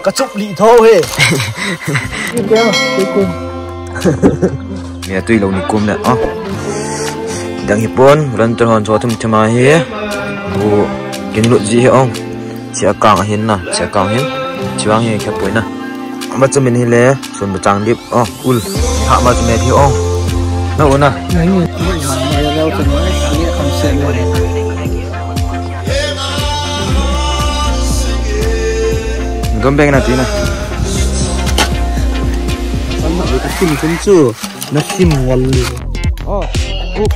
กระจุบหลีโทเฮ้เดี๋ยวตุยกุมเมียตุยลงนี่กุมเนี่ยอ๋อดังญี่ปุ่นรันตะฮอนโซทุมทมาเฮบูกินลุจีเฮองเสียกลางเห็นนะเสียกลางเห็นชิวางเฮแค่ป่วยนะมาจะเป็นเฮเลส่วนประจังดิบอ๋ออุลหามาจะเมที่อ๋อน่าอุ่นนะเราถึงว่าอันนี้คอนเซ็ปต์เลยกำแพงนั่นทีนะอันนั้นก็ซิมขึ้นจู่นักซิมวันเลยอ๋อปุ๊บ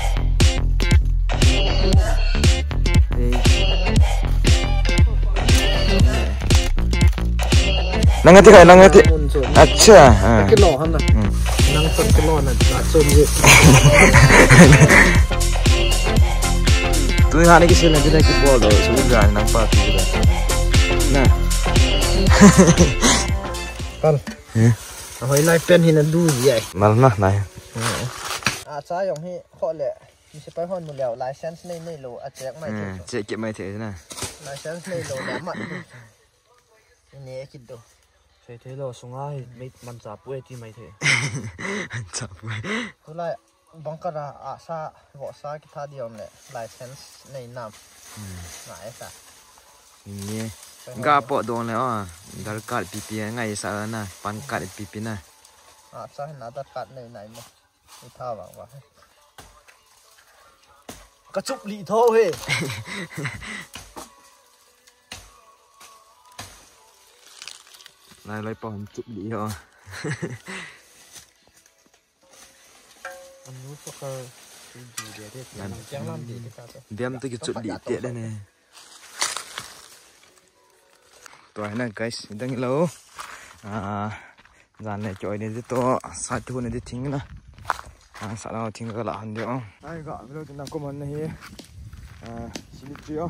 นั่งกันที่ไหนนั่งกันที่อัจฉริยะกินหล่อฮันนะนั่งคนกินหล่อน่ะหลายโซนเยอะตัวนี้ก็เช่นนั้นที่ได้กินบอลเลยสมมติว่านั่งปาร์ตี้เลยน่ะกันเอาไว้ไล่เป็นให้นั่นดูใหญ่มาแล้วนะนายใช่อย่างที่ข้อแหละมีสไปฮอนหมดแล้วไลเซนส์ในโลอาจจะไม่ถึงเจ๊เก็บไม่ถึงนะไลเซนส์ในโลแล้วมันนี่คิดดูใช่เทโลสงายไม่มันจับเวทีไม่ถึงจับเวก็ไล่บังกระอาซาหัวซากิท่าเดียวเลยไลเซนส์ในน้ำไหนสักนี่ก็ปวดโดนแล้วดาร์กัดปีปีไงสักนะปันกัดปีปีนะใช่น่าจะกัดในไหนมั้งไม่ท่าหวังว่ากระจุบหลีโทเฮ้ลายปอนจุบหลีเหรออันนู้นพวกเขาดีเดียวเดี๋ยวมันจะจุบหลีเตะได้เนี่ยตัวนั้น guys ดังแล้วจานเนี่ยจอยเนี่ยตัวสัตว์ทุนเนี่ยทิ้งนะสัตว์เราทิ้งก็ละหันเดียวไอ้ก็เราจะนั่งก็มันนี่สิลิจิอ๋อ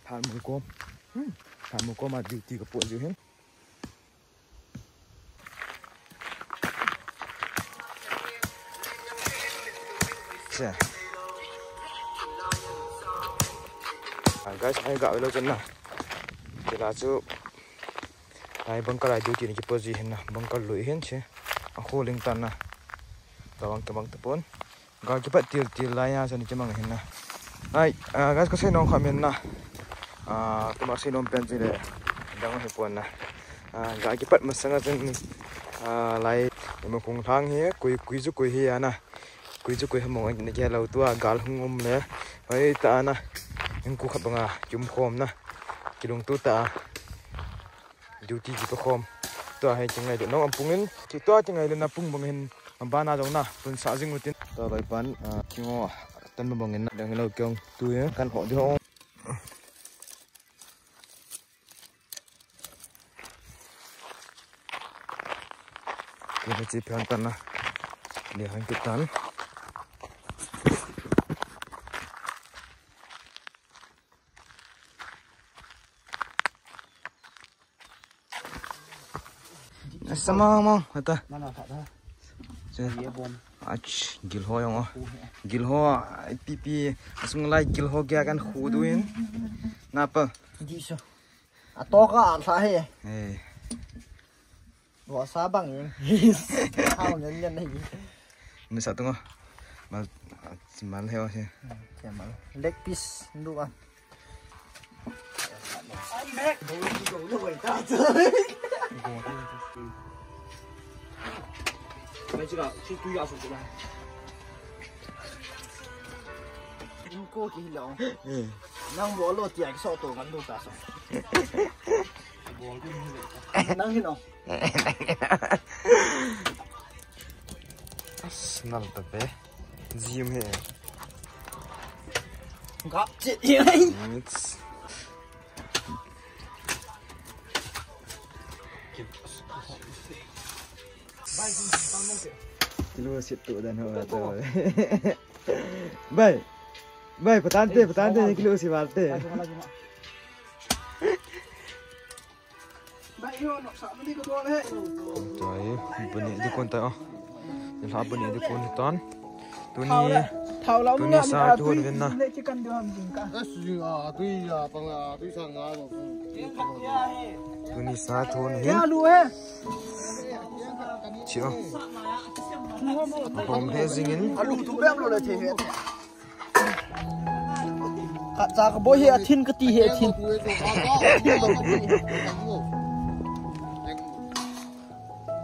ทานหมูกรอบมาดูตีกับปวดอยู่เห็นใช่ guys ไอ้ก็เราจะนั่งเดี๋ยวเราจะไอ้บังกะไรดูที่นี่จะเปิดจีเห็นนะบังกะลุยเห็นใช่โอ้โหลิงตันนะระวังตะบังตะปนก็จะปัดตีลายส่วนนี้จะมั่งเห็นนะไอ้guys ก็ใช้น้องความเห็นนะตัวมาใช้น้องเป็นจีเลยดังให้ปนนะก็จะปัดมาสังกัดนี่ลายมันคงทางเหี้ยคุยจุคุยเฮียนะคุยจุคุยหมองนี่แกเราตัวกาลงมเลยไอ้ตานะยังกูขับบังจุ่มโคมนะกิลงตัวตาดูที่กี่ประคมตัวให้จังไงเดี๋ยวน้องอัมพุงเห็นที่ตัวจังไงเดี๋ยวน้าพุงบังเห็นอัมบ้านน่าจงนะเป็นสาวจิงมุตินตัวใบปันที่ง้อตันบังเห็นนะเดี๋ยวเราเกี่ยงตัวเนี้ยกันหอที่ห้องเดี๋ยวไปจีบเพื่อนตันนะเดี๋ยวให้ติดตันsama mong kata mana tak dah dia bom gilho yang gilho pipi asung lai gilho ge kan khuduin napa ji so ato ka sa he wa sa bang yin hao nhân này ni sa tung mal heo se mal leg piece ndu an back go lôi ta mấy chị nào chị tui vào xuống này cô kì lỏng năng bỏ lột tiền so tổ ngắn đồ cả xong năng thế nào nằm tập bé diêm hè gặp chuyện gì đấy lu situ dan hotel. Baik, petante ni lu si balte. Baik yo nak sak beli kedua le. Trời, bữa nay đi con tay oh. Jadi apa ni đi con ton. Tu ni sa tu ni na. ตัวนี้สาธุเห็นเชียวผมเฮซิงินลูกทุกแบบเลยเทกะจากบ่เฮอทินกะตีเฮทิน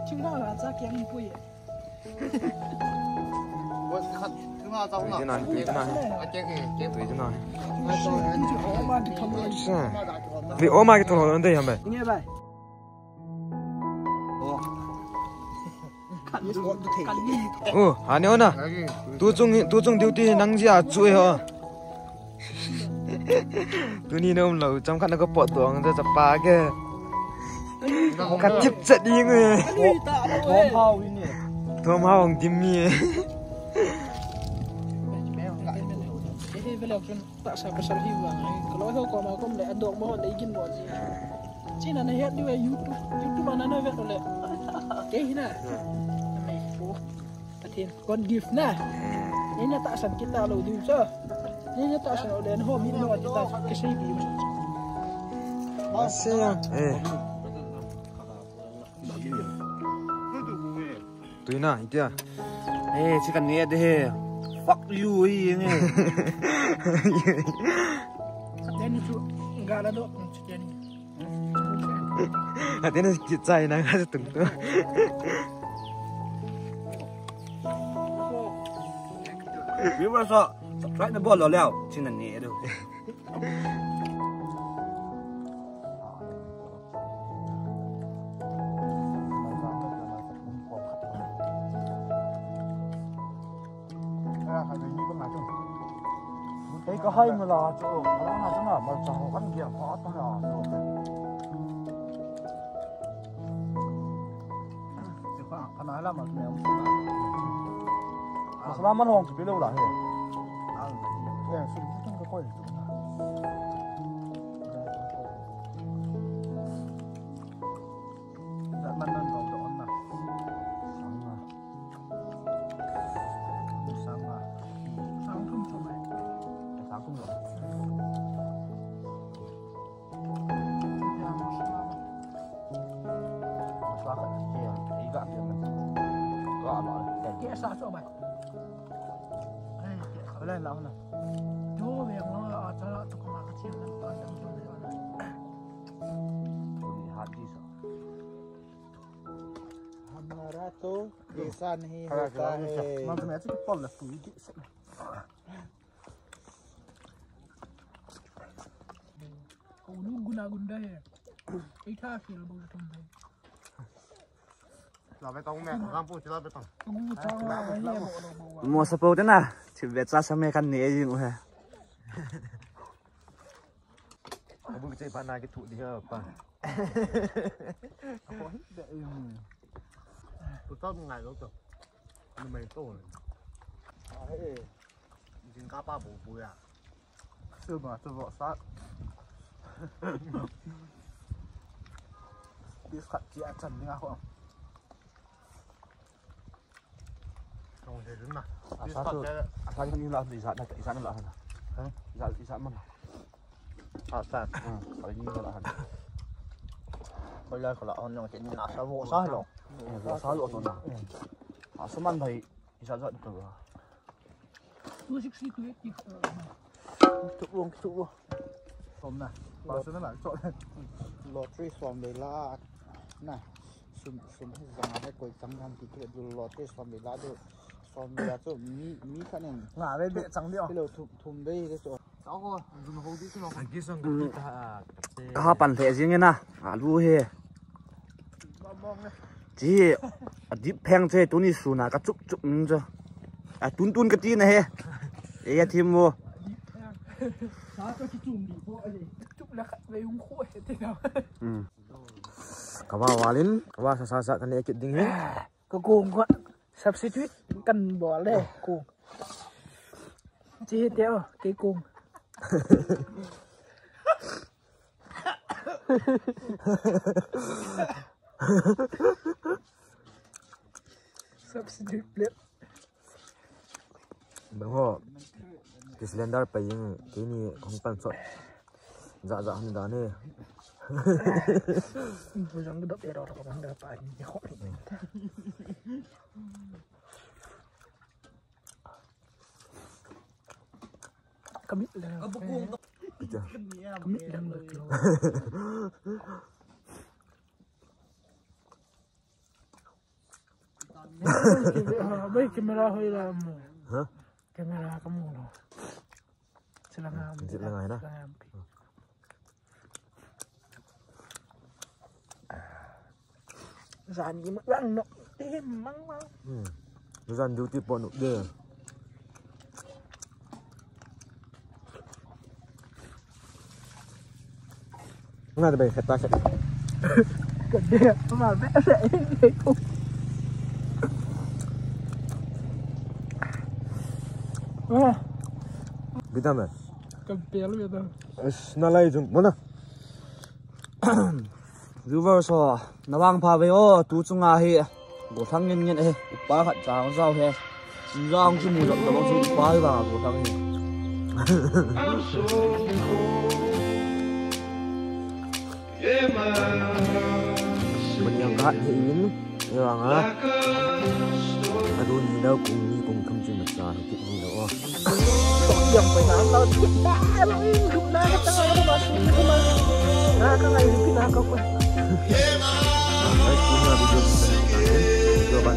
听到了这给你不也对着哪对着哪对着哪是对我妈给头了对呀呗你呗哦还有呢多种丢地能家做哦ตัวนี้น้องเราจำคันแล้วก็ปอดตัวมันจะปาแกกัดจิบจะดีเลยท้องเผาวินี่ท้องเผาของจิมมี่ไปแล้วจนตะสาบสารหิวอ่ะก็ร้อยเขาก็มาก็เลยดอกมาได้กินบ่สิจีนั่นเฮ็ดด้วย YouTube มันนั่นเว้ยเลยเก๋น่ะไม่โอ้ประเทศก่อนกิฟต์นะนี่น่ะตะสันกิตาเราดูซะนี่น่ะตะสันเอาเดินห้อมีนวดตะก็ใช่ดีมาเสียตัวน่ะอีเดียชิกันเนี่ยเด้fuck you ini jadi tu enggak ada dok jadi Atene cai na ka tung tu比如说甩那波老了进那捏的cái hay mà là chỗ nó là chỗ nào mà cháu ăn kia khó tao là chỗ cái nói là mà mẹ không biết là sao mà hông biết đâu là hết cái suy nghĩ trong cái quầy đã bắt đầu vào đó mà sáng không cho mày sáng không rồi xóa cái kia ý gạn kia mình gạn rồi cái kia sao cho mày cái này lâu này vô về nó ở cho nó tụi con cái chiên nó ở trong chỗ này hạt gì sao हमारा तो ऐसा नहीं होता है मैं तुम्हें ऐसे पल लग तू ये Ulu guna-gunda ya. Ika fil bu tumbe. Là bê tông mẹ, làm phụ chỉ là bê tông. Mua sập thế nào? Chỉ biết ra sao mẹ căn nế gì nữa hả? Ông chơi bàn này cái thụ đi hả bạn? Tôi tao ngày đó rồi. Nhưng mày tổ này. Chính cá ba bổ bùi à? Sư mà tôi vợ sát. Biết khẩn chị ăn trần nha không? Không thể đứng nào. Sao cái như là gì sao nó là hả? Gì sao mà? Sao? Cái như là hả? Bây giờ có là ông nhong chuyện là sao vô sao rồi? Vô sao rồi nào? Số man thầy sao giận từ. Tôi thích xí tuyết đi. Chụp luôn. Tôm này, bao giờ nó lại chọn Lottery from Bela. Này, sum hay rằng hay coi trắng tham thì cái điều lottery from Bela được from Bela chỗ mi cái này. Ngả đây bẹ trắng đi à? Cái lô thùng đây cái chỗ. Cháu coi, dùng hộp đi cái nào. Cái xong cái ta. Các bạn thấy gì nghe na? Lu he. Chỉ dip phèn chơi tụi ní suna cái chụp cho. Tun cái tí này he. Ê thêm vô. Sao cái chùm đi vô ấy? Chụp là về uống khói thế nào? Kawa walin, kawa sasa kan ekit ding he. Cái cuồng con substitute cần bỏ lê cuồng. Chỉ theo cái cuồng. Substitute plate. Bang ho. Cái cylinder pa yung kini kung pan so. Dạ dạ ni da ni. Jangan gedap ya orang dapat ini kok. Kami lah. Kami dah berkeluar. Baik kamera hilang. Hah? Kamera kamu loh. Silangan. Silangan dah. Dàn gì mà ăn nó thêm măng măng. Dàn du tiếp bọn nụ đưa. Nga ta bay khata khata. Gede mà vẽ rẽ thế không. Bita man. Kapel bita. Nalai jung mana? River so nawang pha ve o tu chunga hi go thang ngen ngen he pa khat chang zau he rong chu mu dok dok chu pa ba go thang hi mình yang khat hi in yang a adu ni đâu cùng không chim mặt sa ki ni đâu Yang phải làm tao chết đã rồi lúc nào tao nó mà không mà na cái này thì na có quên Đấy, chúng ta video bạn